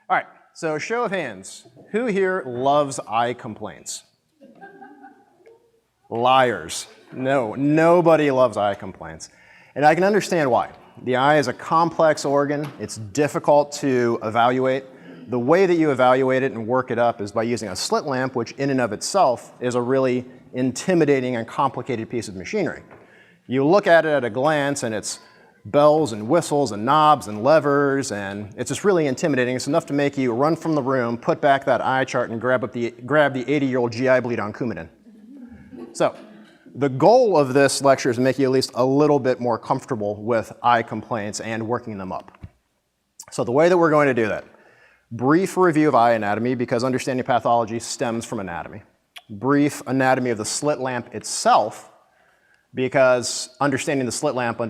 All right, so show of hands. Who here loves eye complaints? Liars. No, nobody loves eye complaints. And I can understand why. The eye is a complex organ. It's difficult to evaluate. The way that you evaluate it and work it up is by using a slit lamp, which in and of itself is a really intimidating and complicated piece of machinery. You look at it at a glance and it's bells and whistles and knobs and levers, and it's just really intimidating. It's enough to make you run from the room, put back that eye chart, and grab the 80-year-old GI bleed on Coumadin. So the goal of this lecture is to make you at least a little bit more comfortable with eye complaints and working them up. So the way that we're going to do that, brief review of eye anatomy because understanding pathology stems from anatomy. Brief anatomy of the slit lamp itself because understanding the slit lamp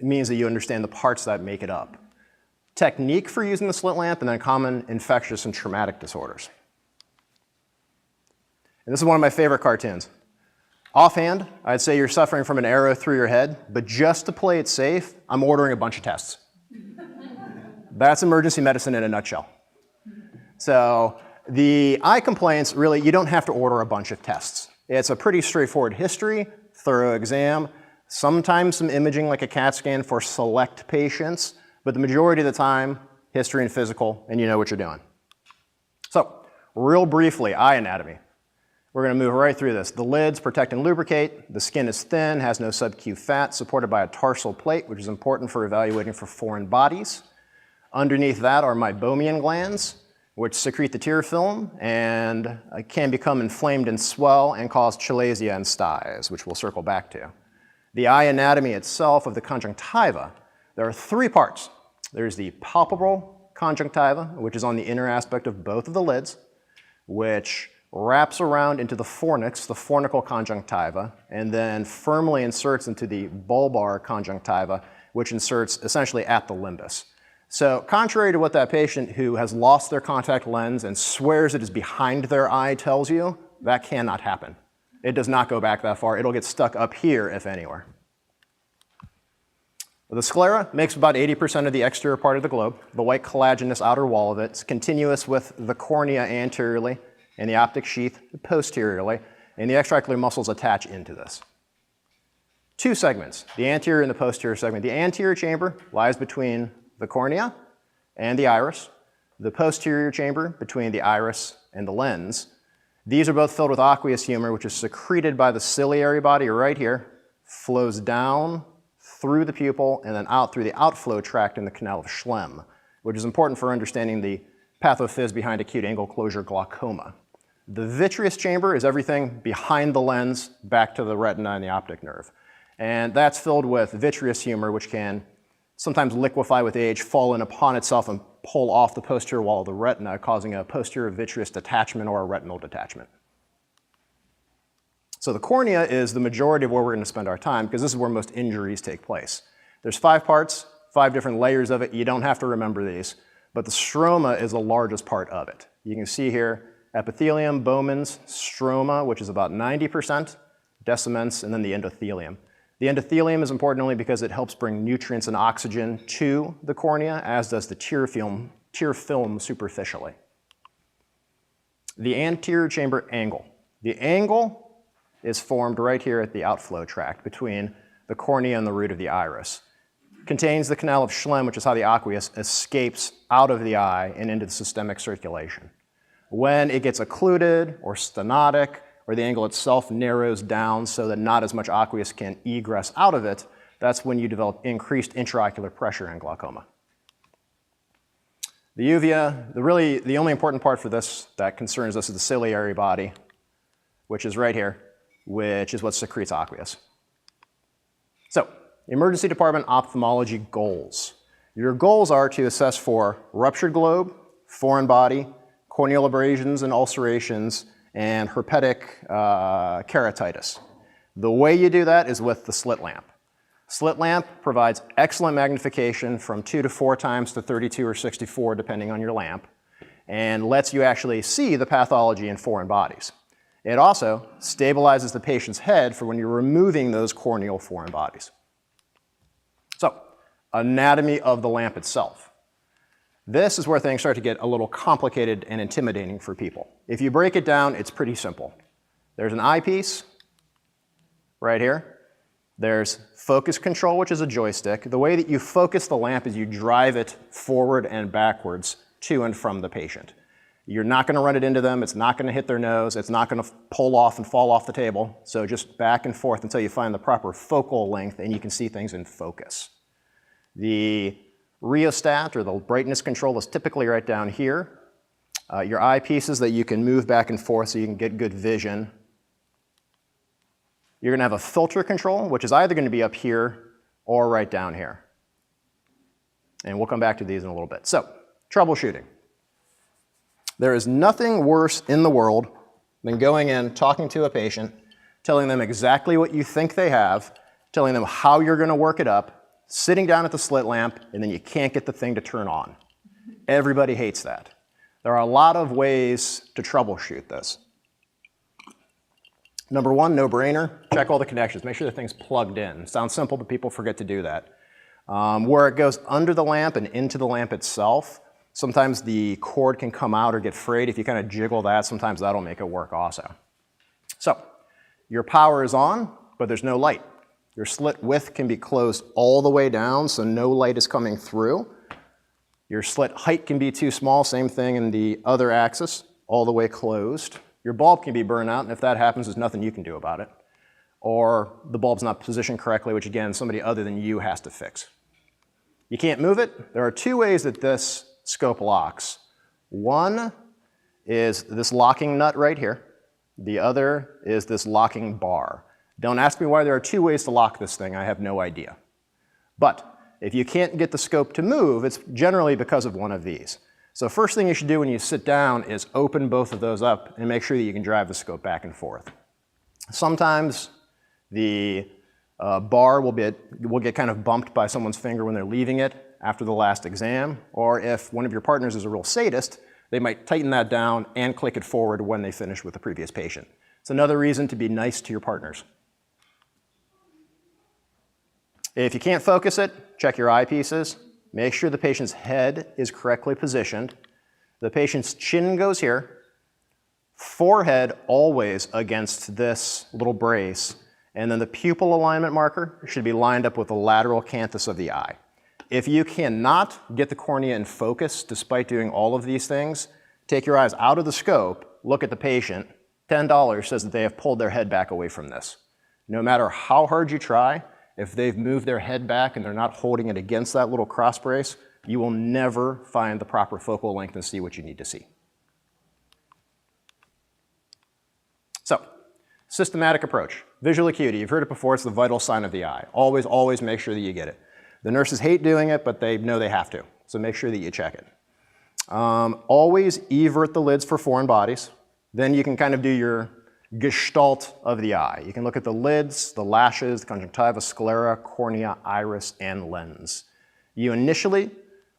means that you understand the parts that make it up. Technique for using the slit lamp, and then common infectious and traumatic disorders. And this is one of my favorite cartoons. Offhand, I'd say you're suffering from an arrow through your head, but just to play it safe, I'm ordering a bunch of tests. That's emergency medicine in a nutshell. So the eye complaints, really, you don't have to order a bunch of tests. It's a pretty straightforward history, thorough exam, sometimes some imaging like a CAT scan for select patients, but the majority of the time, history and physical, and you know what you're doing. So, real briefly, eye anatomy. We're going to move right through this. The lids protect and lubricate. The skin is thin, has no sub-Q fat, supported by a tarsal plate, which is important for evaluating for foreign bodies. Underneath that are meibomian glands, which secrete the tear film and can become inflamed and swell and cause chalazion and styes, which we'll circle back to. The eye anatomy itself of the conjunctiva, there are three parts. There's the palpable conjunctiva, which is on the inner aspect of both of the lids, which wraps around into the fornix, the fornical conjunctiva, and then firmly inserts into the bulbar conjunctiva, which inserts essentially at the limbus. So contrary to what that patient who has lost their contact lens and swears it is behind their eye tells you, that cannot happen. It does not go back that far. It'll get stuck up here, if anywhere. The sclera makes about 80% of the exterior part of the globe. The white collagenous outer wall of it is continuous with the cornea anteriorly and the optic sheath posteriorly, and the extraocular muscles attach into this. Two segments, the anterior and the posterior segment. The anterior chamber lies between the cornea and the iris, the posterior chamber between the iris and the lens. These are both filled with aqueous humor, which is secreted by the ciliary body right here, flows down through the pupil and then out through the outflow tract in the canal of Schlemm, which is important for understanding the pathophys behind acute angle closure glaucoma. The vitreous chamber is everything behind the lens back to the retina and the optic nerve. And that's filled with vitreous humor, which can sometimes liquefy with age, fall in upon itself, and pull off the posterior wall of the retina, causing a posterior vitreous detachment or a retinal detachment. So the cornea is the majority of where we're going to spend our time because this is where most injuries take place. There's 5 parts, 5 different layers of it. You don't have to remember these, but the stroma is the largest part of it. You can see here epithelium, Bowman's, stroma, which is about 90%, deciments, and then the endothelium. The endothelium is important only because it helps bring nutrients and oxygen to the cornea, as does the tear film superficially. The anterior chamber angle. The angle is formed right here at the outflow tract between the cornea and the root of the iris. Contains the canal of Schlemm, which is how the aqueous escapes out of the eye and into the systemic circulation. When it gets occluded or stenotic, or the angle itself narrows down so that not as much aqueous can egress out of it, that's when you develop increased intraocular pressure in glaucoma. The uvea, the only important part for this that concerns us is the ciliary body, which is right here, which is what secretes aqueous. So, emergency department ophthalmology goals. Your goals are to assess for ruptured globe, foreign body, corneal abrasions and ulcerations, and herpetic keratitis. The way you do that is with the slit lamp. Slit lamp provides excellent magnification from 2 to 4 times to 32 or 64 depending on your lamp, and lets you actually see the pathology in foreign bodies. It also stabilizes the patient's head for when you're removing those corneal foreign bodies. So, anatomy of the lamp itself. This is where things start to get a little complicated and intimidating for people. If you break it down, it's pretty simple. There's an eyepiece right here. There's focus control, which is a joystick. The way that you focus the lamp is you drive it forward and backwards to and from the patient. You're not going to run it into them. It's not going to hit their nose. It's not going to pull off and fall off the table. So just back and forth until you find the proper focal length and you can see things in focus. The rheostat, or the brightness control, is typically right down here. Your eyepieces that you can move back and forth so you can get good vision. You're going to have a filter control, which is either going to be up here or right down here. And we'll come back to these in a little bit. So, troubleshooting. There is nothing worse in the world than going in, talking to a patient, telling them exactly what you think they have, telling them how you're going to work it up, sitting down at the slit lamp, and then you can't get the thing to turn on. Everybody hates that. There are a lot of ways to troubleshoot this. Number one, no-brainer, check all the connections. Make sure the thing's plugged in. Sounds simple, but people forget to do that. Where it goes under the lamp and into the lamp itself, sometimes the cord can come out or get frayed. If you kind of jiggle that, sometimes that'll make it work also. So, your power is on, but there's no light. Your slit width can be closed all the way down, so no light is coming through. Your slit height can be too small, same thing in the other axis, all the way closed. Your bulb can be burned out, and if that happens, there's nothing you can do about it. Or the bulb's not positioned correctly, which again, somebody other than you has to fix. You can't move it. There are two ways that this scope locks. One is this locking nut right here. The other is this locking bar. Don't ask me why there are two ways to lock this thing. I have no idea. But if you can't get the scope to move, it's generally because of one of these. So first thing you should do when you sit down is open both of those up and make sure that you can drive the scope back and forth. Sometimes the bar will get kind of bumped by someone's finger when they're leaving it after the last exam, or if one of your partners is a real sadist, they might tighten that down and click it forward when they finish with the previous patient. It's another reason to be nice to your partners. If you can't focus it, check your eyepieces. Make sure the patient's head is correctly positioned. The patient's chin goes here. Forehead always against this little brace. And then the pupil alignment marker should be lined up with the lateral canthus of the eye. If you cannot get the cornea in focus despite doing all of these things, take your eyes out of the scope, look at the patient. $10 says that they have pulled their head back away from this. No matter how hard you try, if they've moved their head back and they're not holding it against that little cross brace, you will never find the proper focal length and see what you need to see. So, systematic approach. Visual acuity, you've heard it before, it's the vital sign of the eye. Always, always make sure that you get it. The nurses hate doing it, but they know they have to, so make sure that you check it. Always evert the lids for foreign bodies. Then you can kind of do your gestalt of the eye. You can look at the lids, the lashes, the conjunctiva, sclera, cornea, iris, and lens. You initially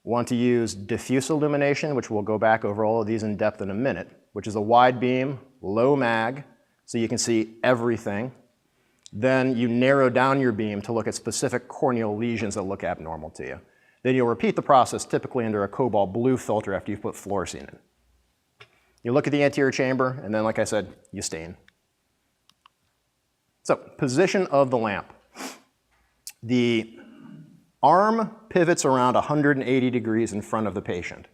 want to use diffuse illumination, which we'll go back over all of these in depth in a minute, which is a wide beam, low mag, so you can see everything. Then you narrow down your beam to look at specific corneal lesions that look abnormal to you. Then you'll repeat the process typically under a cobalt blue filter after you've put fluorescein in. You look at the anterior chamber, and then, like I said, you stain. So, position of the lamp. The arm pivots around 180 degrees in front of the patient.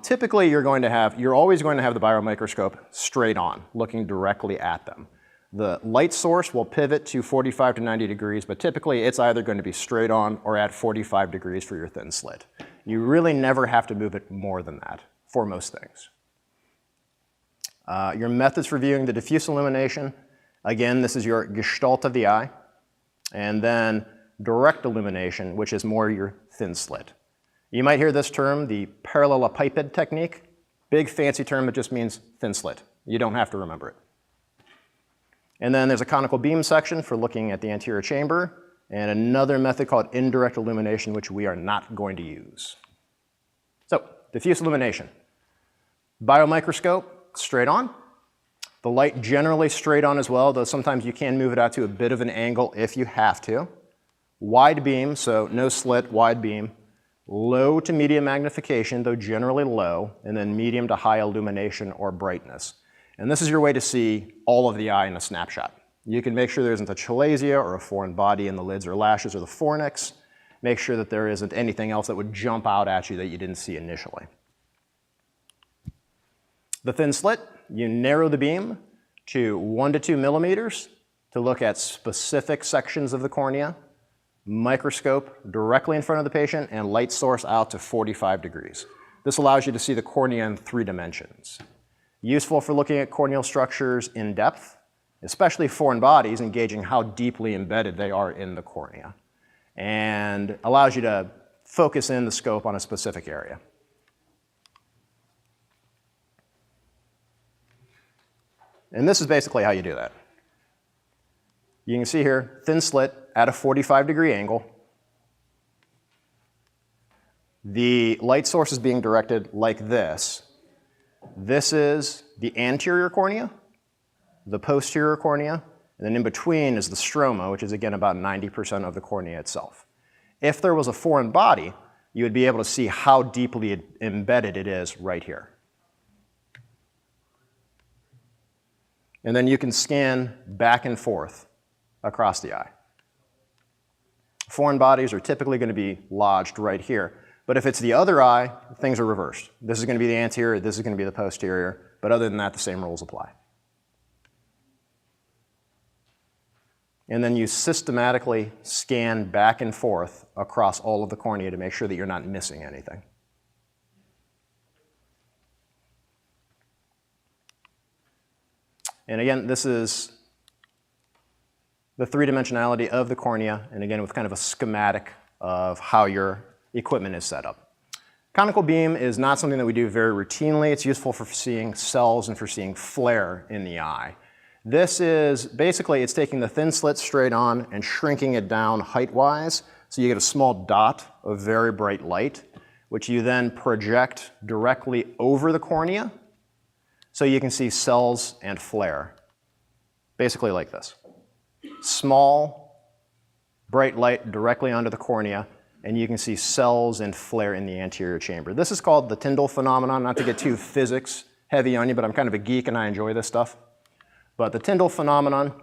Typically, you're always going to have the biomicroscope straight on, looking directly at them. The light source will pivot to 45 to 90 degrees, but typically it's either going to be straight on or at 45 degrees for your thin slit. You really never have to move it more than that for most things. Your methods for viewing the diffuse illumination, again, this is your gestalt of the eye, and then direct illumination, which is more your thin slit. You might hear this term, the parallelepiped technique. Big fancy term that just means thin slit. You don't have to remember it. And then there's a conical beam section for looking at the anterior chamber, and another method called indirect illumination, which we are not going to use. So, diffuse illumination. Biomicroscope, straight on. The light generally straight on as well, though sometimes you can move it out to a bit of an angle if you have to. Wide beam, so no slit, wide beam. low to medium magnification, though generally low, and then medium to high illumination or brightness. And this is your way to see all of the eye in a snapshot. You can make sure there isn't a chalazia or a foreign body in the lids or lashes or the fornix. Make sure that there isn't anything else that would jump out at you that you didn't see initially. The thin slit, you narrow the beam to 1 to 2 millimeters to look at specific sections of the cornea, microscope directly in front of the patient, and light source out to 45 degrees. This allows you to see the cornea in 3 dimensions. Useful for looking at corneal structures in depth, especially foreign bodies, engaging how deeply embedded they are in the cornea, and allows you to focus in the scope on a specific area. And this is basically how you do that. You can see here, thin slit at a 45-degree angle. The light source is being directed like this. This is the anterior cornea, the posterior cornea, and then in between is the stroma, which is again about 90% of the cornea itself. If there was a foreign body, you would be able to see how deeply embedded it is right here. And then you can scan back and forth across the eye. Foreign bodies are typically going to be lodged right here. But if it's the other eye, things are reversed. This is going to be the anterior, this is going to be the posterior, but other than that, the same rules apply. And then you systematically scan back and forth across all of the cornea to make sure that you're not missing anything. And again, this is the 3-dimensionality of the cornea, and again with kind of a schematic of how your equipment is set up. Conical beam is not something that we do very routinely. It's useful for seeing cells and for seeing flare in the eye. This is basically, it's taking the thin slit straight on and shrinking it down height-wise, so you get a small dot of very bright light, which you then project directly over the cornea, so you can see cells and flare, basically like this. Small, bright light directly onto the cornea, and you can see cells and flare in the anterior chamber. This is called the Tyndall phenomenon, not to get too physics heavy on you, but I'm kind of a geek and I enjoy this stuff. But the Tyndall phenomenon,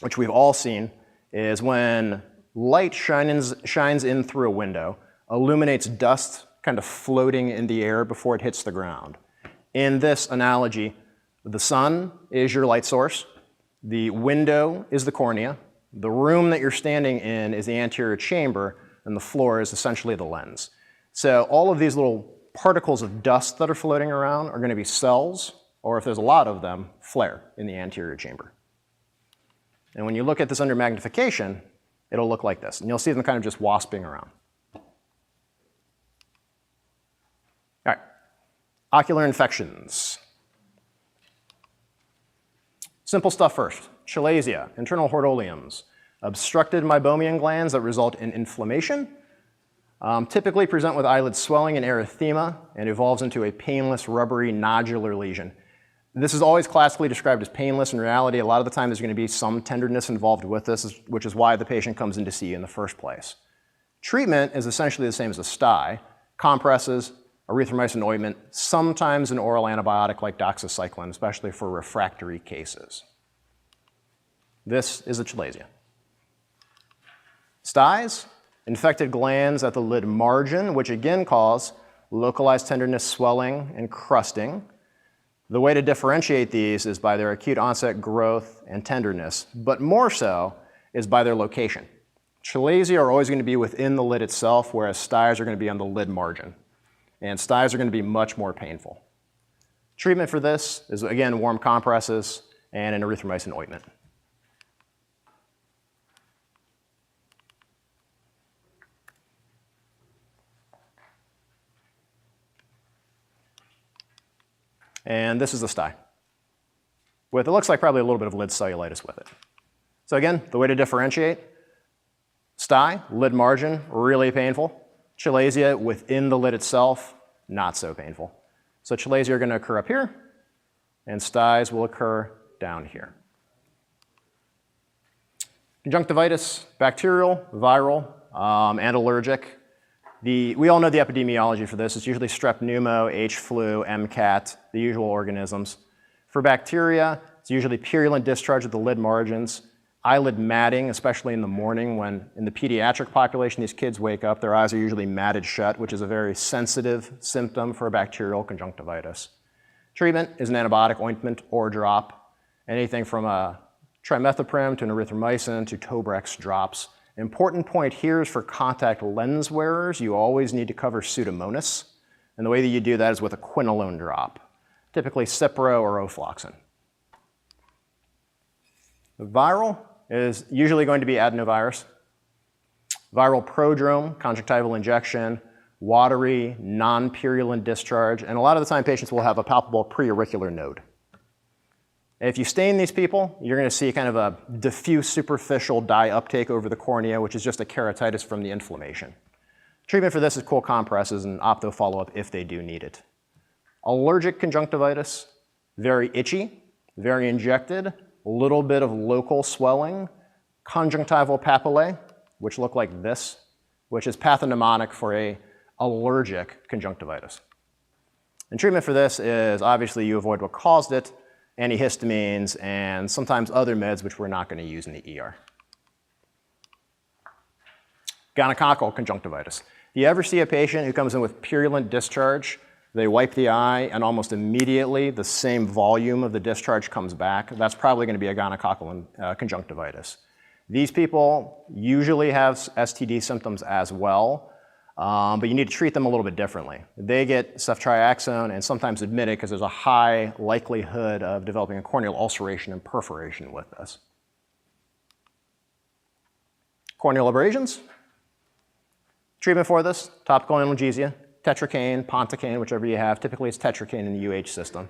which we've all seen, is when light shines in through a window, illuminates dust kind of floating in the air before it hits the ground. In this analogy, the sun is your light source, the window is the cornea, the room that you're standing in is the anterior chamber, and the floor is essentially the lens. So all of these little particles of dust that are floating around are going to be cells, or if there's a lot of them, flare in the anterior chamber. And when you look at this under magnification, it'll look like this, and you'll see them kind of just wasping around. All right, ocular infections. Simple stuff first. Chalazia, internal hordeolums, obstructed meibomian glands that result in inflammation, typically present with eyelid swelling and erythema and evolves into a painless, rubbery, nodular lesion. This is always classically described as painless. In reality, a lot of the time there's going to be some tenderness involved with this, which is why the patient comes in to see you in the first place. Treatment is essentially the same as a Stye: compresses, erythromycin ointment, sometimes an oral antibiotic like doxycycline, especially for refractory cases. This is a chalazia. Styes, infected glands at the lid margin, which again cause localized tenderness, swelling, and crusting. The way to differentiate these is by their acute onset growth and tenderness, but more so is by their location. Chalazia are always going to be within the lid itself, whereas styes are going to be on the lid margin. And styes are going to be much more painful. Treatment for this is, again, warm compresses and an erythromycin ointment. And this is the Stye, with, it looks like probably a little bit of lid cellulitis with it. So again, the way to differentiate: Stye, lid margin, really painful. Chalazia within the lid itself, not so painful. So chalazia are going to occur up here, and styes will occur down here. Conjunctivitis, bacterial, viral, and allergic. We all know the epidemiology for this. It's usually strep pneumo, H. flu, MCAT, the usual organisms. For bacteria, it's usually purulent discharge of the lid margins, eyelid matting, especially in the morning when in the pediatric population these kids wake up, their eyes are usually matted shut, which is a very sensitive symptom for a bacterial conjunctivitis. Treatment is an antibiotic ointment or drop, anything from a trimethoprim to an erythromycin to Tobrex drops. An important point here is for contact lens wearers, you always need to cover Pseudomonas, and the way that you do that is with a quinolone drop, typically Cipro or Ofloxacin. The viral is usually going to be adenovirus. Viral prodrome, conjunctival injection, watery, non-purulent discharge, and a lot of the time patients will have a palpable preauricular node. If you stain these people, you're going to see kind of a diffuse superficial dye uptake over the cornea, which is just a keratitis from the inflammation. Treatment for this is cool compresses and opto follow-up if they do need it. Allergic conjunctivitis, very itchy, very injected, a little bit of local swelling. Conjunctival papillae, which look like this, which is pathognomonic for a allergic conjunctivitis. And treatment for this is obviously you avoid what caused it, antihistamines, and sometimes other meds which we're not going to use in the ER. Gonococcal conjunctivitis. If you ever see a patient who comes in with purulent discharge, they wipe the eye and almost immediately the same volume of the discharge comes back, that's probably going to be a gonococcal conjunctivitis. These people usually have STD symptoms as well, but you need to treat them a little bit differently. They get ceftriaxone and sometimes admitted because there's a high likelihood of developing a corneal ulceration and perforation with this. Corneal abrasions. Treatment for this, topical analgesia, tetracaine, pontocaine, whichever you have. Typically it's tetracaine in the UH system.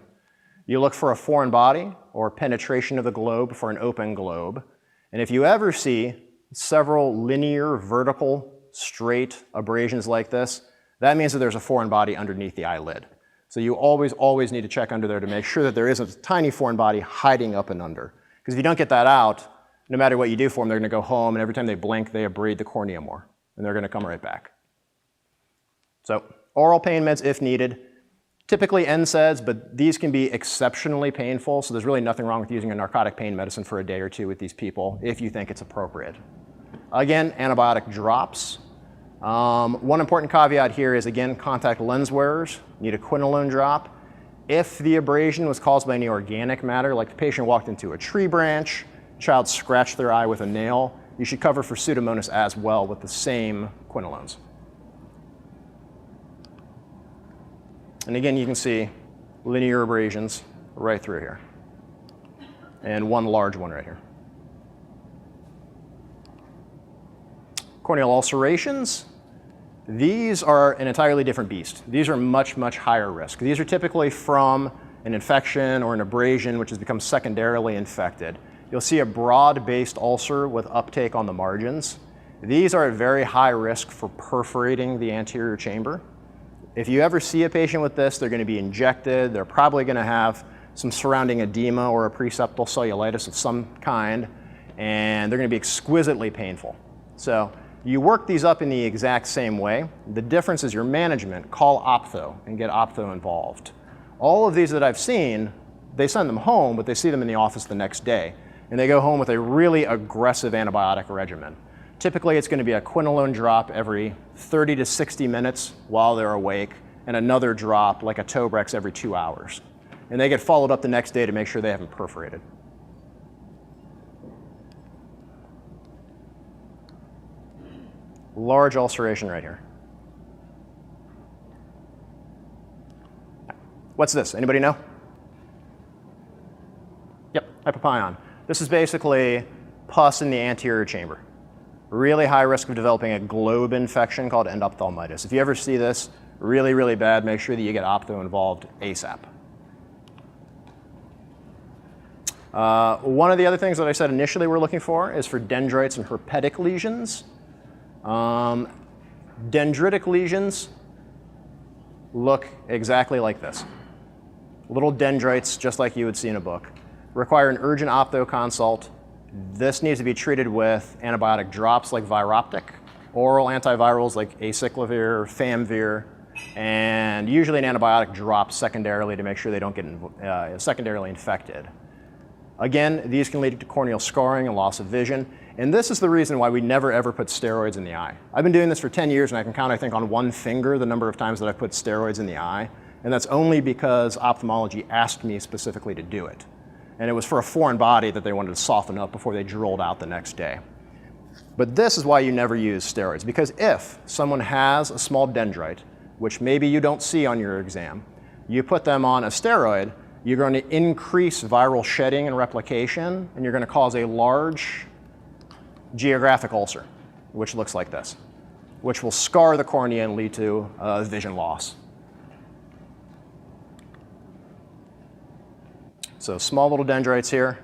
You look for a foreign body or penetration of the globe for an open globe. And if you ever see several linear, vertical, straight abrasions like this, that means that there's a foreign body underneath the eyelid. So you always need to check under there to make sure that there isn't a tiny foreign body hiding up and under. Because if you don't get that out, no matter what you do for them, they're going to go home, and every time they blink, they abrade the cornea more, and they're going to come right back. So oral pain meds if needed. Typically NSAIDs, but these can be exceptionally painful, so there's really nothing wrong with using a narcotic pain medicine for a day or two with these people if you think it's appropriate. Again, antibiotic drops. One important caveat here is, again, contact lens wearers need a quinolone drop. If the abrasion was caused by any organic matter, like the patient walked into a tree branch, child scratched their eye with a nail, you should cover for Pseudomonas as well with the same quinolones. And again, you can see linear abrasions right through here, and one large one right here. Corneal ulcerations. These are an entirely different beast. These are much, much higher risk. These are typically from an infection or an abrasion which has become secondarily infected. You'll see a broad-based ulcer with uptake on the margins. These are at very high risk for perforating the anterior chamber. If you ever see a patient with this, they're going to be injected. They're probably going to have some surrounding edema or a preseptal cellulitis of some kind, and they're going to be exquisitely painful. So you work these up in the exact same way. The difference is your management. Call ophtho and get ophtho involved. All of these that I've seen, they send them home, but they see them in the office the next day, and they go home with a really aggressive antibiotic regimen. Typically, it's going to be a quinolone drop every 30 to 60 minutes while they're awake, and another drop, like a Tobrex, every 2 hours. And they get followed up the next day to make sure they haven't perforated. Large ulceration right here. What's this? Anybody know? Yep, hypopyon. This is basically pus in the anterior chamber. Really high risk of developing a globe infection called endophthalmitis. If you ever see this, really, really bad, make sure that you get ophtho involved ASAP. One of the other things that I said initially we're looking for is for dendrites and herpetic lesions. Dendritic lesions look exactly like this. Little dendrites, just like you would see in a book. Require an urgent ophtho consult. This needs to be treated with antibiotic drops like Viroptic oral antivirals like acyclovir, famvir, and usually an antibiotic dropped secondarily to make sure they don't get secondarily infected. Again, these can lead to corneal scarring and loss of vision, and this is the reason why we never ever put steroids in the eye. I've been doing this for 10 years and I can count, I think, on one finger the number of times that I've put steroids in the eye, and that's only because ophthalmology asked me specifically to do it. And it was for a foreign body that they wanted to soften up before they drilled out the next day. But this is why you never use steroids, because if someone has a small dendrite, which maybe you don't see on your exam, you put them on a steroid, you're going to increase viral shedding and replication, and you're going to cause a large geographic ulcer, which looks like this, which will scar the cornea and lead to vision loss. So small little dendrites here,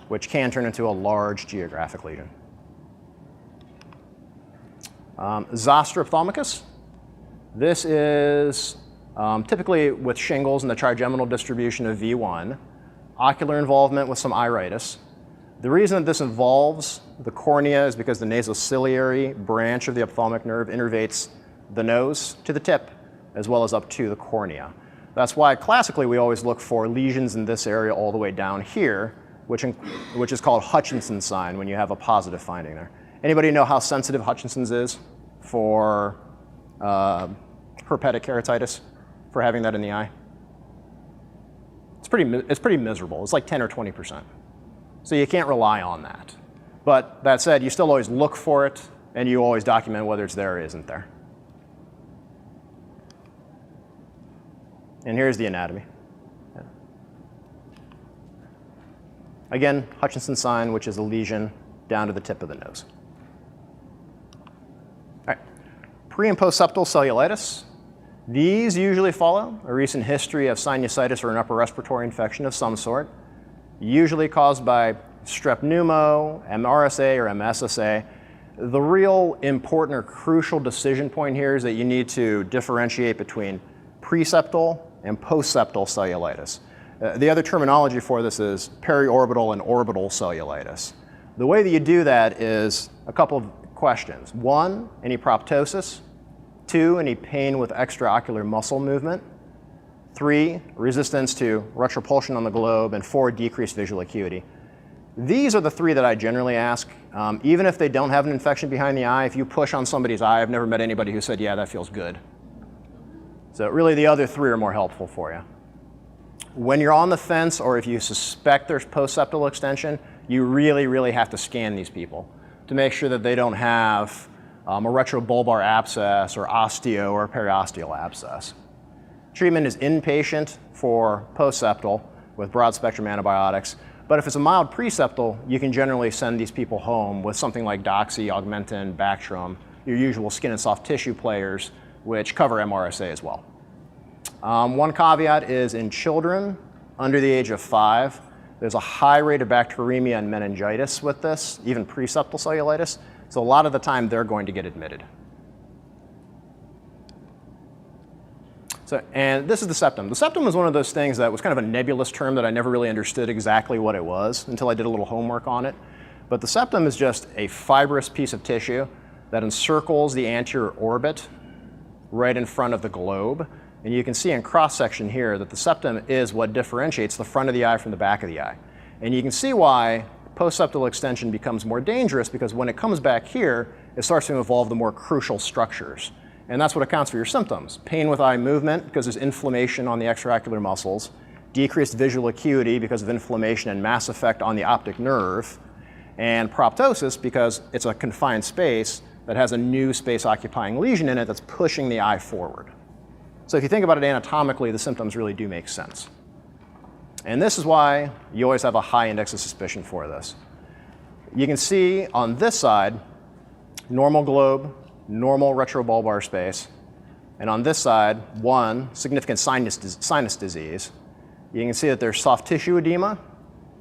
which can turn into a large geographic lesion. Zoster ophthalmicus. This is typically with shingles and the trigeminal distribution of V1, ocular involvement with some iritis. The reason that this involves the cornea is because the nasociliary branch of the ophthalmic nerve innervates the nose to the tip as well as up to the cornea. That's why classically we always look for lesions in this area all the way down here, which is called Hutchinson's sign when you have a positive finding there. Anybody know how sensitive Hutchinson's is for herpetic keratitis, for having that in the eye? It's pretty miserable. It's like 10 or 20%. So you can't rely on that. But that said, you still always look for it, and you always document whether it's there or isn't there. And here's the anatomy. Yeah. Again, Hutchinson's sign, which is a lesion down to the tip of the nose. All right. Pre- and post-septal cellulitis. These usually follow a recent history of sinusitis or an upper respiratory infection of some sort, usually caused by strep pneumo, MRSA, or MSSA. The real important or crucial decision point here is that you need to differentiate between preseptal and postseptal cellulitis. The other terminology for this is periorbital and orbital cellulitis. The way that you do that is a couple of questions. One, any proptosis. Two, any pain with extraocular muscle movement. Three, resistance to retropulsion on the globe. And four, decreased visual acuity. These are the three that I generally ask. Even if they don't have an infection behind the eye, if you push on somebody's eye, I've never met anybody who said, yeah, that feels good. So really the other three are more helpful for you. When you're on the fence or if you suspect there's postseptal extension, you really, really have to scan these people to make sure that they don't have a retrobulbar abscess or osteo or periosteal abscess. Treatment is inpatient for postseptal with broad spectrum antibiotics, but if it's a mild preseptal, you can generally send these people home with something like Doxy, Augmentin, Bactrim, your usual skin and soft tissue players, which cover MRSA as well. One caveat is in children under the age of 5, there's a high rate of bacteremia and meningitis with this, even preseptal cellulitis, so a lot of the time they're going to get admitted. So, and this is the septum. The septum is one of those things that was kind of a nebulous term that I never really understood exactly what it was until I did a little homework on it. But the septum is just a fibrous piece of tissue that encircles the anterior orbit right in front of the globe. And you can see in cross-section here that the septum is what differentiates the front of the eye from the back of the eye. And you can see why postseptal extension becomes more dangerous, because when it comes back here, it starts to involve the more crucial structures. And that's what accounts for your symptoms. Pain with eye movement because there's inflammation on the extraocular muscles, decreased visual acuity because of inflammation and mass effect on the optic nerve, and proptosis because it's a confined space that has a new space-occupying lesion in it that's pushing the eye forward. So if you think about it anatomically, the symptoms really do make sense. And this is why you always have a high index of suspicion for this. You can see on this side, normal globe, normal retrobulbar space, and on this side, one significant sinus disease. You can see that there's soft tissue edema,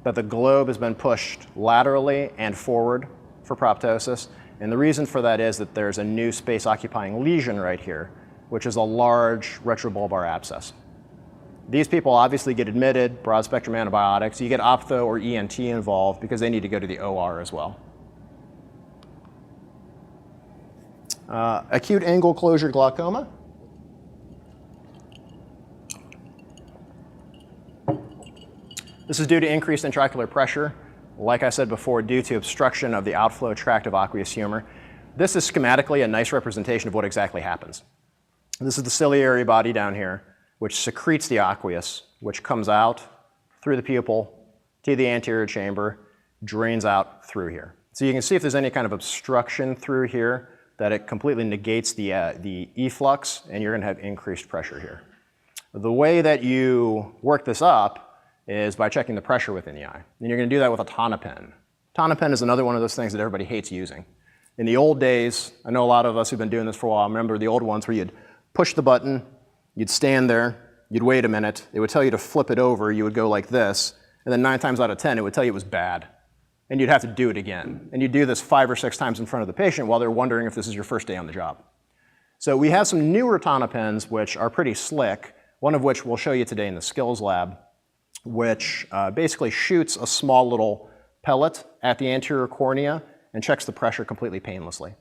that the globe has been pushed laterally and forward for proptosis. And the reason for that is that there's a new space-occupying lesion right here, which is a large retrobulbar abscess. These people obviously get admitted, broad-spectrum antibiotics. You get ophtho or ENT involved because they need to go to the OR as well. Acute angle closure glaucoma. This is due to increased intraocular pressure, like I said before, due to obstruction of the outflow tract of aqueous humor. This is schematically a nice representation of what exactly happens. This is the ciliary body down here, which secretes the aqueous, which comes out through the pupil to the anterior chamber, drains out through here. So you can see if there's any kind of obstruction through here, that it completely negates the efflux, and you're going to have increased pressure here. The way that you work this up is by checking the pressure within the eye. And you're going to do that with a Tonopen. Tonopen is another one of those things that everybody hates using. In the old days, I know a lot of us who've been doing this for a while remember the old ones where you'd push the button, you'd stand there, you'd wait a minute, it would tell you to flip it over, you would go like this, and then 9 times out of 10 it would tell you it was bad. And you'd have to do it again. And you'd do this 5 or 6 times in front of the patient while they're wondering if this is your first day on the job. So we have some newer Tonopens which are pretty slick, one of which we'll show you today in the skills lab, which basically shoots a small little pellet at the anterior cornea and checks the pressure completely painlessly.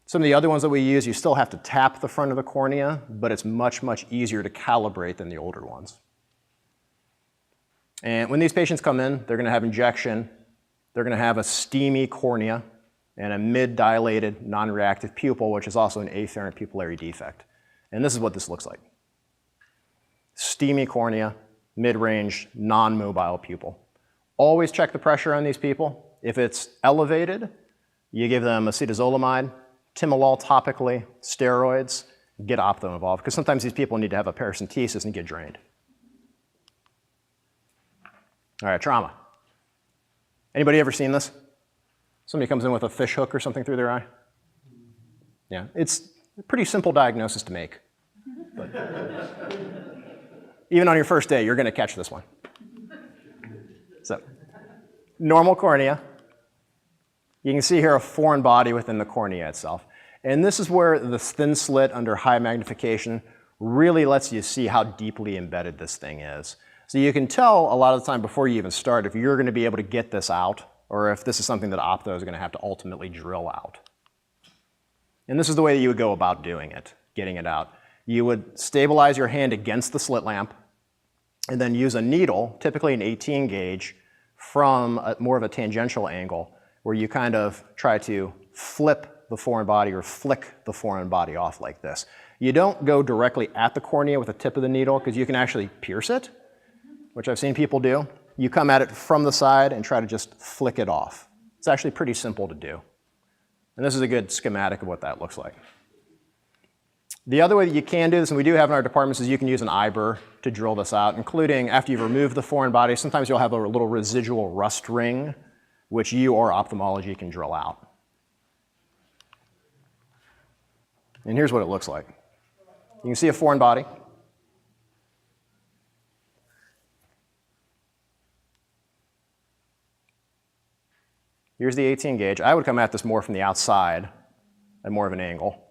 Some of the other ones that we use, you still have to tap the front of the cornea, but it's much, much easier to calibrate than the older ones. And when these patients come in, they're going to have injection, they're going to have a steamy cornea and a mid-dilated non-reactive pupil, which is also an afferent pupillary defect. And this is what this looks like. Steamy cornea, mid-range, non-mobile pupil. Always check the pressure on these people. If it's elevated, you give them acetazolamide, timolol topically, steroids, get ophtho involved, because sometimes these people need to have a paracentesis and get drained. All right, trauma. Anybody ever seen this? Somebody comes in with a fish hook or something through their eye? Yeah, it's a pretty simple diagnosis to make. But even on your first day, you're going to catch this one. So, normal cornea. You can see here a foreign body within the cornea itself. And this is where the thin slit under high magnification really lets you see how deeply embedded this thing is. So you can tell a lot of the time before you even start if you're going to be able to get this out or if this is something that ophtho is going to have to ultimately drill out. And this is the way that you would go about doing it, getting it out. You would stabilize your hand against the slit lamp and then use a needle, typically an 18 gauge, from more of a tangential angle where you kind of try to flip the foreign body or flick the foreign body off like this. You don't go directly at the cornea with the tip of the needle because you can actually pierce it, which I've seen people do. You come at it from the side and try to just flick it off. It's actually pretty simple to do. And this is a good schematic of what that looks like. The other way that you can do this, and we do have in our departments, is you can use an eye burr to drill this out, including after you've removed the foreign body, sometimes you'll have a little residual rust ring, which you or ophthalmology can drill out. And here's what it looks like. You can see a foreign body. Here's the 18 gauge. I would come at this more from the outside at more of an angle.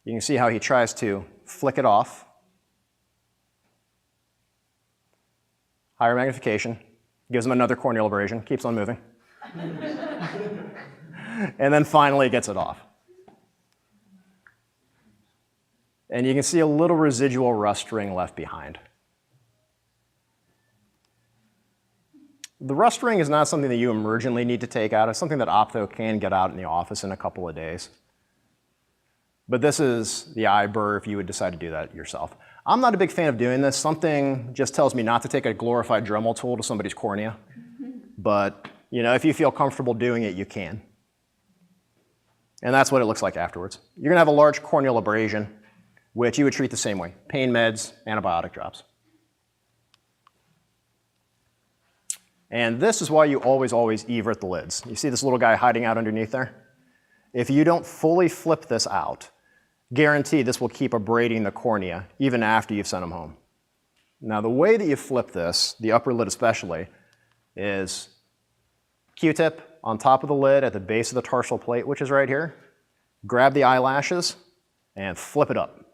You can see how he tries to flick it off. Higher magnification. Gives him another corneal abrasion. Keeps on moving. And then finally gets it off. And you can see a little residual rust ring left behind. The rust ring is not something that you emergently need to take out. It's something that ophtho can get out in the office in a couple of days. But this is the eye burr if you would decide to do that yourself. I'm not a big fan of doing this. Something just tells me not to take a glorified Dremel tool to somebody's cornea. But you know, if you feel comfortable doing it, you can. And that's what it looks like afterwards. You're going to have a large corneal abrasion, which you would treat the same way. Pain meds, antibiotic drops. And this is why you always evert the lids. You see this little guy hiding out underneath there? If you don't fully flip this out, guaranteed this will keep abrading the cornea even after you've sent them home. Now the way that you flip this, the upper lid especially, is Q-tip on top of the lid at the base of the tarsal plate, which is right here. Grab the eyelashes and flip it up.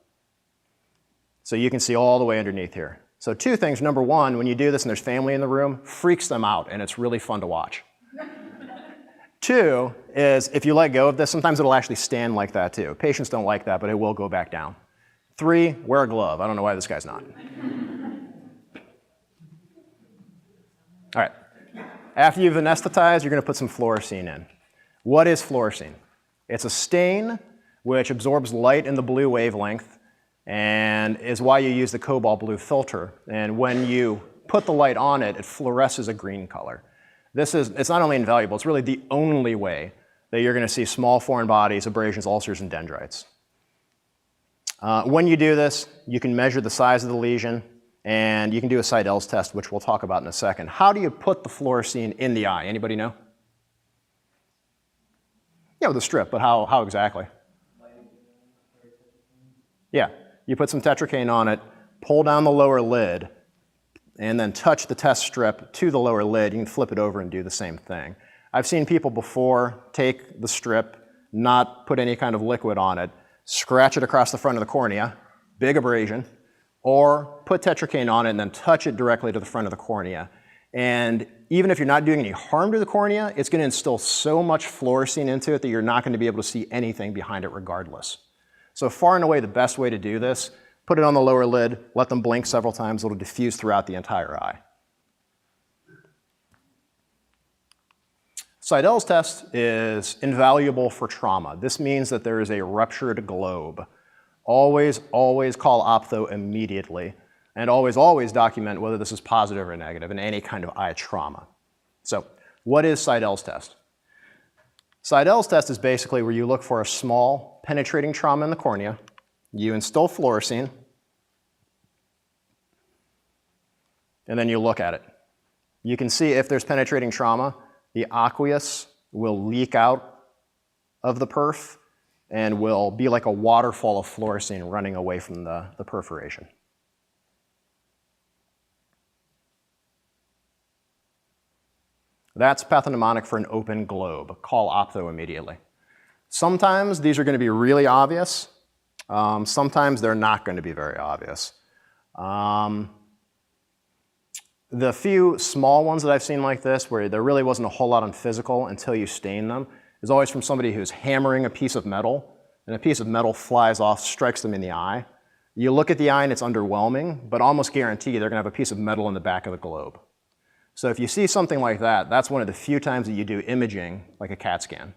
So you can see all the way underneath here. So two things. Number one, when you do this and there's family in the room, freaks them out and it's really fun to watch. 2 is if you let go of this, sometimes it'll actually stand like that too. Patients don't like that, but it will go back down. 3, wear a glove. I don't know why this guy's not. All right. After you've anesthetized, you're going to put some fluorescein in. What is fluorescein? It's a stain which absorbs light in the blue wavelength and is why you use the cobalt blue filter. And when you put the light on it, it fluoresces a green color. It's not only invaluable, it's really the only way that you're going to see small foreign bodies, abrasions, ulcers, and dendrites. When you do this, you can measure the size of the lesion, and you can do a Seidels test, which we'll talk about in a second. How do you put the fluorescein in the eye? Anybody know? Yeah, with a strip, but how exactly? Yeah, you put some tetracaine on it, pull down the lower lid, and then touch the test strip to the lower lid. You can flip it over and do the same thing. I've seen people before take the strip, not put any kind of liquid on it, scratch it across the front of the cornea, big abrasion, or put tetracaine on it and then touch it directly to the front of the cornea. And even if you're not doing any harm to the cornea, it's going to instill so much fluorescein into it that you're not going to be able to see anything behind it regardless. So far and away, the best way to do this, put it on the lower lid, let them blink several times, it'll diffuse throughout the entire eye. Seidels test is invaluable for trauma. This means that there is a ruptured globe. Always, always call ophtho immediately, and always, always document whether this is positive or negative in any kind of eye trauma. So, what is Seidels test? Seidels test is basically where you look for a small penetrating trauma in the cornea, you instill fluorescein, and then you look at it. You can see if there's penetrating trauma, the aqueous will leak out of the perf and will be like a waterfall of fluorescein running away from the perforation. That's pathognomonic for an open globe. Call ophtho immediately. Sometimes these are going to be really obvious. Sometimes they're not going to be very obvious. The few small ones that I've seen like this, where there really wasn't a whole lot on physical until you stain them, is always from somebody who's hammering a piece of metal, and a piece of metal flies off, strikes them in the eye. You look at the eye and it's underwhelming, but almost guarantee they're going to have a piece of metal in the back of the globe. So if you see something like that, that's one of the few times that you do imaging, like a CAT scan.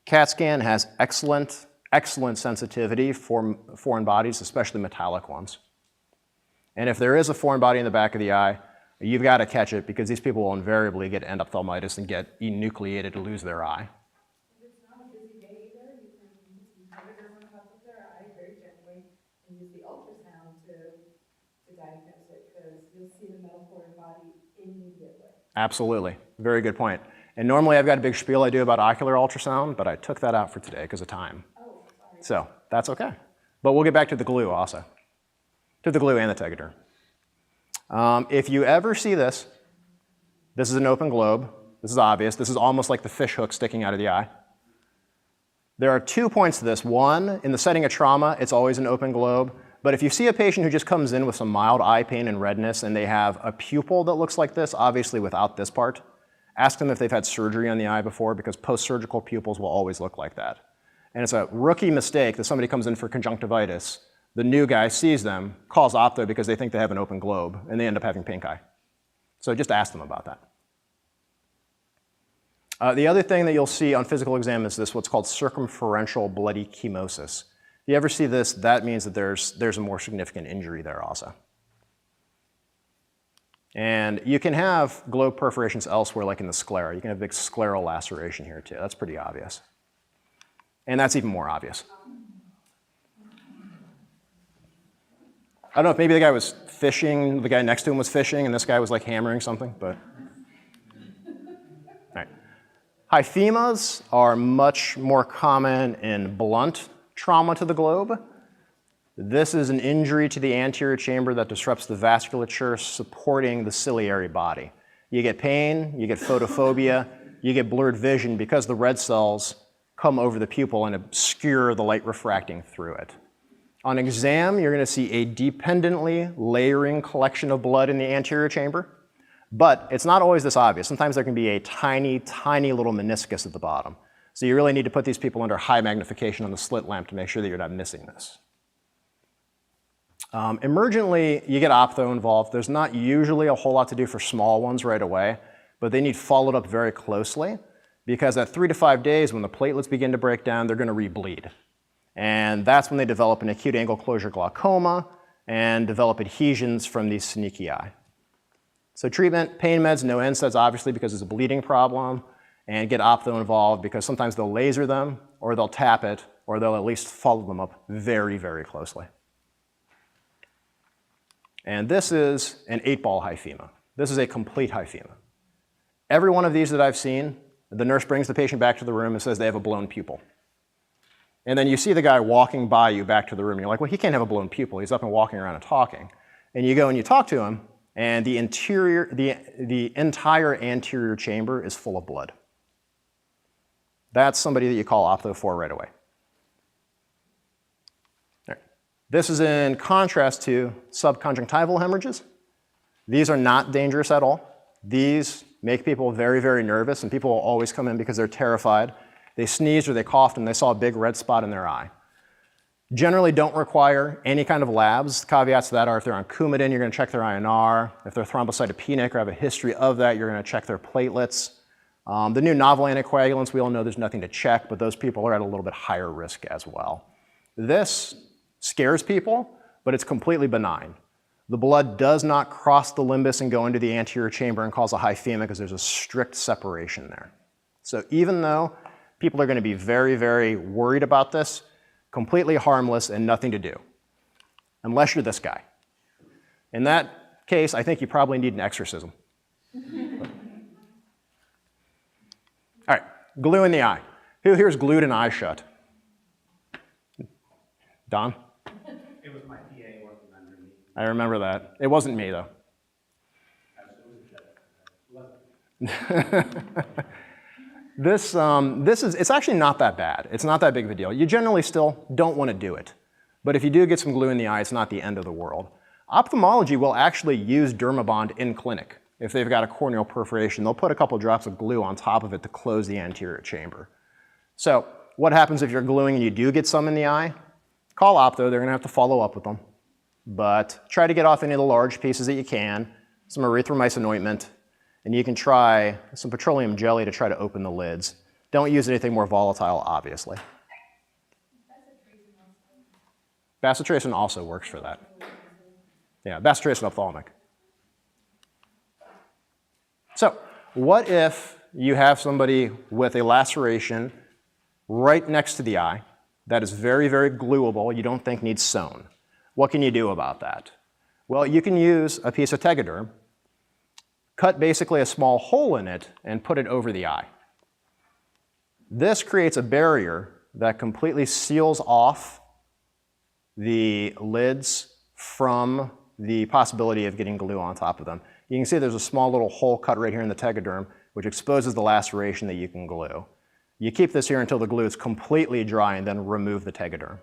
CAT scan has excellent, excellent sensitivity for foreign bodies, especially metallic ones. And if there is a foreign body in the back of the eye, you've got to catch it because these people will invariably get endophthalmitis and get enucleated to lose their eye. If it's not a busy day either, you can cover everyone up with their eye very gently and use the ultrasound to diagnose it because you'll see the metal foreign body immediately. Absolutely. Very good point. And normally I've got a big spiel I do about ocular ultrasound, but I took that out for today because of time. Oh, sorry. So that's okay. But we'll get back to the glue also. To the glue and the tegader. If you ever see this, this is an open globe. This is obvious. This is almost like the fish hook sticking out of the eye. There are 2 points to this. One, in the setting of trauma, it's always an open globe. But if you see a patient who just comes in with some mild eye pain and redness and they have a pupil that looks like this, obviously without this part, ask them if they've had surgery on the eye before because post-surgical pupils will always look like that. And it's a rookie mistake that somebody comes in for conjunctivitis. The new guy sees them, calls ophtho because they think they have an open globe, and they end up having pink eye. So just ask them about that. The other thing that you'll see on physical exam is this, what's called circumferential bloody chemosis. If you ever see this, that means that there's a more significant injury there also. And you can have globe perforations elsewhere, like in the sclera. You can have a big scleral laceration here too. That's pretty obvious. And that's even more obvious. I don't know if maybe the guy was fishing, the guy next to him was fishing, and this guy was like hammering something, but. All right. Hyphemas are much more common in blunt trauma to the globe. This is an injury to the anterior chamber that disrupts the vasculature supporting the ciliary body. You get pain, you get photophobia, you get blurred vision because the red cells come over the pupil and obscure the light refracting through it. On exam, you're going to see a dependently layering collection of blood in the anterior chamber. But it's not always this obvious. Sometimes there can be a tiny, tiny little meniscus at the bottom. So you really need to put these people under high magnification on the slit lamp to make sure that you're not missing this. Emergently, you get ophtho involved. There's not usually a whole lot to do for small ones right away, but they need followed up very closely because at 3 to 5 days, when the platelets begin to break down, they're going to rebleed. And that's when they develop an acute angle closure glaucoma and develop adhesions from these sneaky eye. So treatment, pain meds, no NSAIDs, obviously, because it's a bleeding problem, and get ophtho involved because sometimes they'll laser them, or they'll tap it, or they'll at least follow them up very, very closely. And this is an 8-ball hyphema. This is a complete hyphema. Every one of these that I've seen, the nurse brings the patient back to the room and says they have a blown pupil. And then you see the guy walking by you back to the room, and you're like, well, he can't have a blown pupil. He's up and walking around and talking. And you go and you talk to him, and the entire anterior chamber is full of blood. That's somebody that you call ophtho for right away. This is in contrast to subconjunctival hemorrhages. These are not dangerous at all. These make people very, very nervous, and people will always come in because they're terrified. They sneezed or they coughed and they saw a big red spot in their eye. Generally don't require any kind of labs. The caveats to that are if they're on Coumadin, you're going to check their INR. If they're thrombocytopenic or have a history of that, you're going to check their platelets. The new novel anticoagulants, we all know there's nothing to check, but those people are at a little bit higher risk as well. This scares people, but it's completely benign. The blood does not cross the limbus and go into the anterior chamber and cause a hyphema because there's a strict separation there. So even though people are going to be very, very worried about this, completely harmless and nothing to do, unless you're this guy. In that case, I think you probably need an exorcism. All right, glue in the eye. Who here's glued an eye shut? Don? It was my PA working under me. I remember that. It wasn't me, though. It's actually not that bad. It's not that big of a deal. You generally still don't want to do it. But if you do get some glue in the eye, it's not the end of the world. Ophthalmology will actually use Dermabond in clinic. If they've got a corneal perforation, they'll put a couple drops of glue on top of it to close the anterior chamber. So what happens if you're gluing and you do get some in the eye? Call ophtho, they're going to have to follow up with them. But try to get off any of the large pieces that you can, some erythromycin ointment, and you can try some petroleum jelly to try to open the lids. Don't use anything more volatile, obviously. Bacitracin also works for that. Yeah, bacitracin ophthalmic. So what if you have somebody with a laceration right next to the eye that is very, very gluable, you don't think needs sewn? What can you do about that? Well, you can use a piece of Tegaderm, cut basically a small hole in it, and put it over the eye. This creates a barrier that completely seals off the lids from the possibility of getting glue on top of them. You can see there's a small little hole cut right here in the Tegaderm, which exposes the laceration that you can glue. You keep this here until the glue is completely dry and then remove the Tegaderm.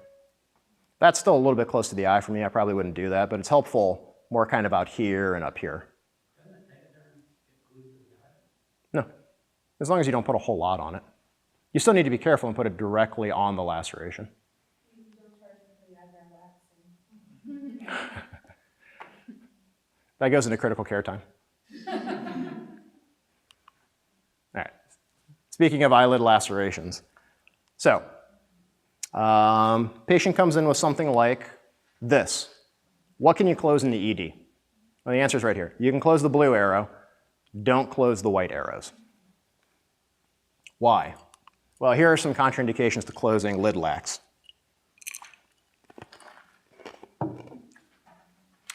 That's still a little bit close to the eye for me. I probably wouldn't do that, but it's helpful more kind of out here and up here. Doesn't the Tegaderm get glued to the eye? No, as long as you don't put a whole lot on it. You still need to be careful and put it directly on the laceration. That goes into critical care time. All right. Speaking of eyelid lacerations. So, patient comes in with something like this. What can you close in the ED? Well, the answer is right here. You can close the blue arrow. Don't close the white arrows. Why? Well, here are some contraindications to closing lid lacs.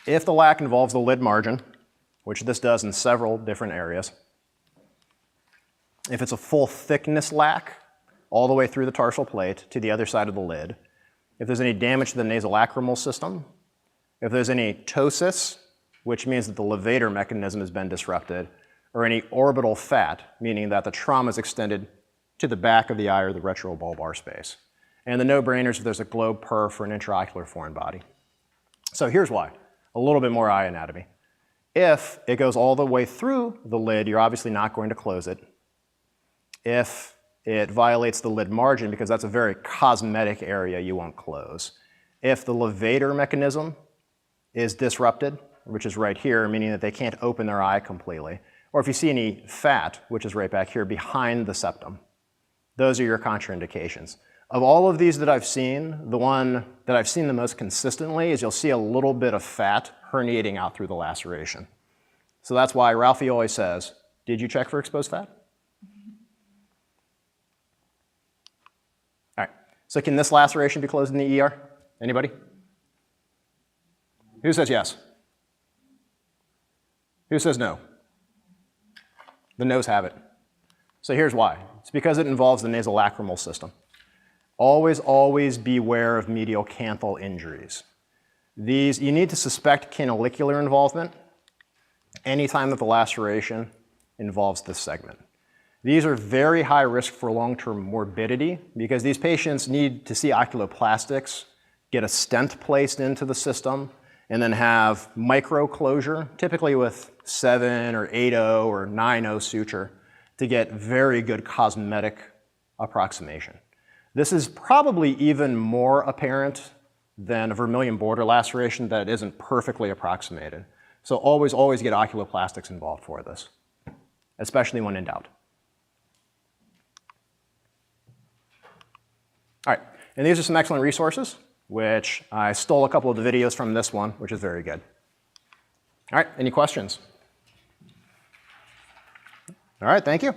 If the lac involves the lid margin, which this does in several different areas, if it's a full thickness lac, all the way through the tarsal plate to the other side of the lid, if there's any damage to the nasolacrimal system, if there's any ptosis, which means that the levator mechanism has been disrupted, or any orbital fat, meaning that the trauma is extended to the back of the eye or the retrobulbar space. And the no-brainers if there's a globe perf for an intraocular foreign body. So here's why. A little bit more eye anatomy. If it goes all the way through the lid, you're obviously not going to close it. If it violates the lid margin, because that's a very cosmetic area, you won't close. If the levator mechanism is disrupted, which is right here, meaning that they can't open their eye completely, or if you see any fat, which is right back here behind the septum, those are your contraindications. Of all of these that I've seen, the one that I've seen the most consistently is you'll see a little bit of fat herniating out through the laceration. So that's why Ralphie always says, did you check for exposed fat? All right, so can this laceration be closed in the ER? Anybody? Who says yes? Who says no? The no's have it. So here's why. It's because it involves the nasolacrimal system. Always, always beware of medial canthal injuries. You need to suspect canalicular involvement anytime that the laceration involves this segment. These are very high risk for long-term morbidity because these patients need to see oculoplastics, get a stent placed into the system, and then have micro-closure, typically with 7 or 8-0 or 9-0 suture, to get very good cosmetic approximation. This is probably even more apparent than a vermilion border laceration that isn't perfectly approximated. So always, always get oculoplastics involved for this, especially when in doubt. All right, and these are some excellent resources, which I stole a couple of the videos from this one, which is very good. All right, any questions? All right, thank you.